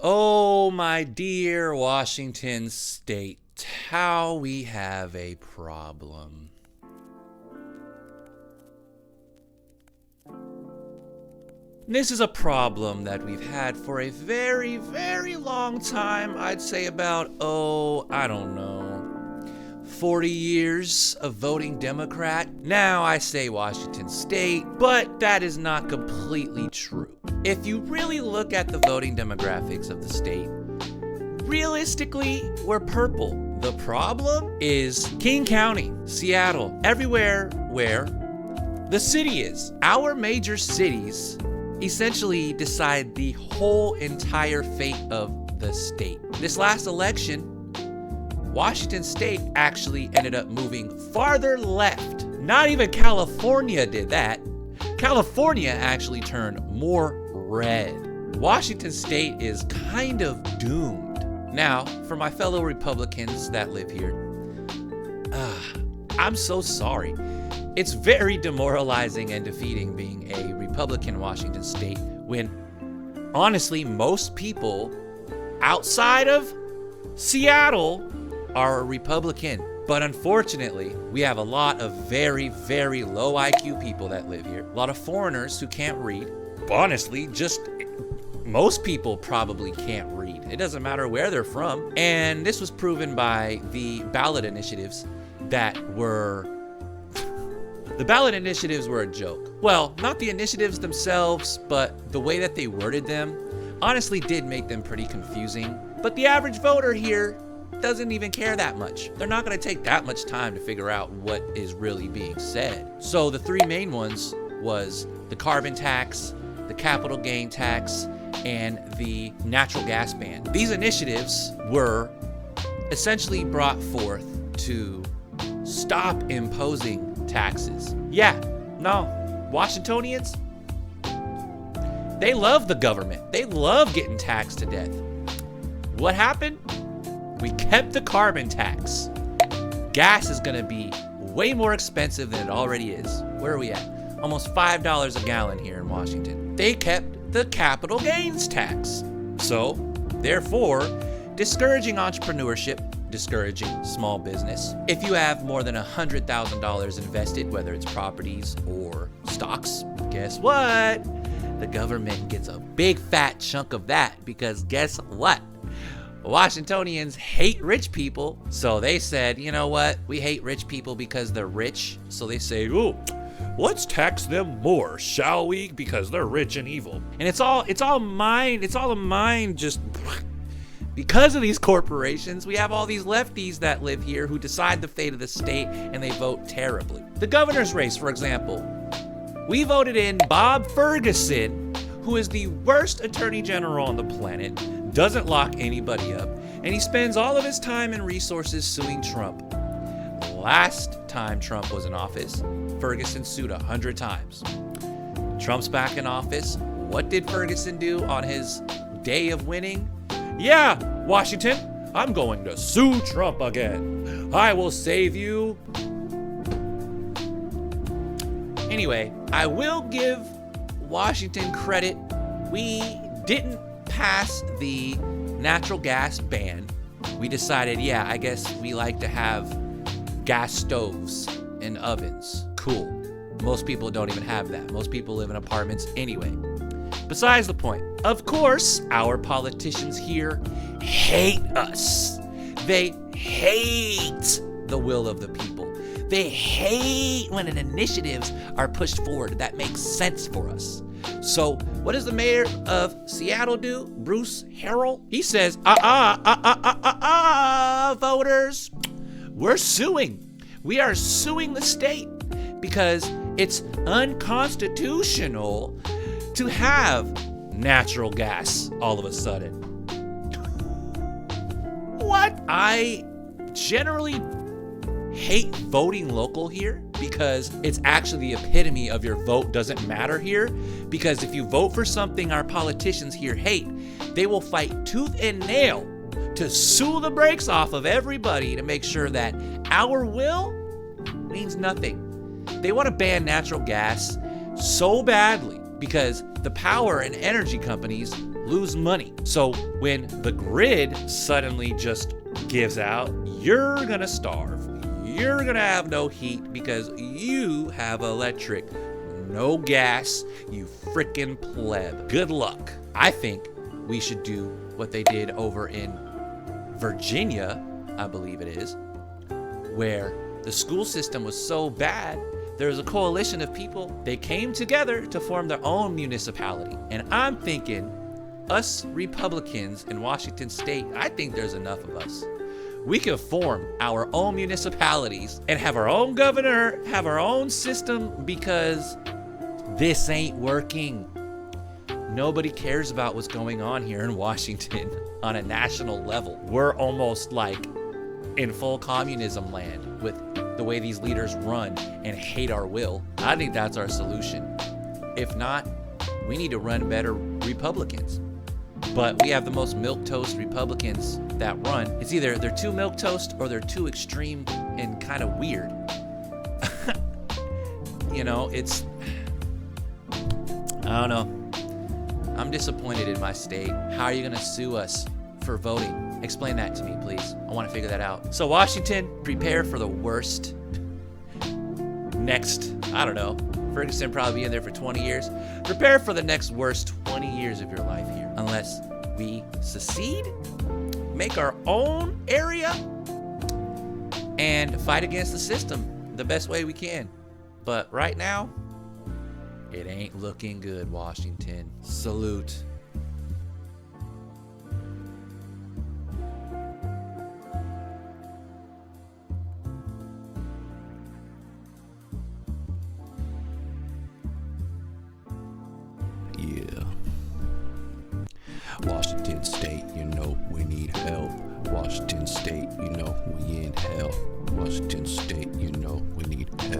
Oh, my dear Washington State, how we have a problem. This is a problem that we've had for a very, very long time. I'd say about, I don't know, 40 years of voting Democrat. Now I say Washington State, but that is not completely true. If you really look at the voting demographics of the state, realistically, we're purple. The problem is King County, Seattle, everywhere where the city is. Our major cities essentially decide the whole entire fate of the state. This last election, Washington State actually ended up moving farther left. Not even California did that. California actually turned more red. Washington State is kind of doomed. Now, for my fellow Republicans that live here, I'm so sorry. It's very demoralizing and defeating being a Republican in Washington State when, honestly, most people outside of Seattle are Republican. But unfortunately, we have a lot of very, very low IQ people that live here. A lot of foreigners who can't read. Honestly, just most people probably can't read. It doesn't matter where they're from. And this was proven by the ballot initiatives that were... The ballot initiatives were a joke. Well, not the initiatives themselves, but the way that they worded them honestly did make them pretty confusing. But the average voter here doesn't even care that much. They're not going to take that much time to figure out what is really being said. So the three main ones was the carbon tax, the capital gain tax, and the natural gas ban. These initiatives were essentially brought forth to stop imposing taxes. Yeah, no, Washingtonians, they love the government. They love getting taxed to death. What happened? We kept the carbon tax. Gas is gonna be way more expensive than it already is. Where are we at? Almost $5 a gallon here in Washington. They kept the capital gains tax. So, therefore, discouraging entrepreneurship, discouraging small business. If you have more than $100,000 invested, whether it's properties or stocks, guess what? The government gets a big fat chunk of that because guess what? Washingtonians hate rich people, so they said, you know what? We hate rich people because they're rich. So they say, oh, let's tax them more, shall we? Because they're rich and evil. And it's all mine. It's all a mind. Just because of these corporations, we have all these lefties that live here who decide the fate of the state, and they vote terribly. The governor's race, for example, we voted in Bob Ferguson, who is the worst attorney general on the planet, doesn't lock anybody up, and he spends all of his time and resources suing Trump. Last time Trump was in office, Ferguson sued 100 times. Trump's back in office. What did Ferguson do on his day of winning? Yeah, Washington, I'm going to sue Trump again. I will save you. Anyway, I will give Washington credit. We didn't pass the natural gas ban. We decided, yeah, I guess we like to have gas stoves and ovens. Cool. Most people don't even have that. Most people live in apartments anyway. Besides the point, of course, our politicians here hate us. They hate the will of the people. They hate when initiatives are pushed forward that make sense for us. So what does the mayor of Seattle do? Bruce Harrell? He says, voters, we're suing. We are suing the state because it's unconstitutional to have natural gas all of a sudden. What? I generally hate voting local here because it's actually the epitome of your vote doesn't matter here. Because if you vote for something our politicians here hate, they will fight tooth and nail to sue the brakes off of everybody to make sure that our will means nothing. They want to ban natural gas so badly because the power and energy companies lose money. So when the grid suddenly just gives out, you're gonna starve. You're gonna have no heat because you have electric, no gas, you frickin' pleb. Good luck. I think we should do what they did over in Virginia, I believe it is, where the school system was so bad, there was a coalition of people. They came together to form their own municipality. And I'm thinking, us Republicans in Washington State, I think there's enough of us. We can form our own municipalities and have our own governor, have our own system, because this ain't working. Nobody cares about what's going on here in Washington on a national level. We're almost like in full communism land with the way these leaders run and hate our will. I think that's our solution. If not, we need to run better Republicans. But we have the most milquetoast Republicans that run. It's either they're too milquetoast or they're too extreme and kind of weird. You know, it's, I don't know. I'm disappointed in my state. How are you gonna sue us for voting? Explain that to me, please. I wanna figure that out. So Washington, prepare for the worst. Next, I don't know, Ferguson probably be in there for 20 years. Prepare for the next worst 20 years of your life here. Unless we secede, make our own area, and fight against the system the best way we can. But right now, it ain't looking good, Washington. Salute. Yeah. Washington State, you know we need help. Washington State, you know we in hell. Washington State, you know we need help.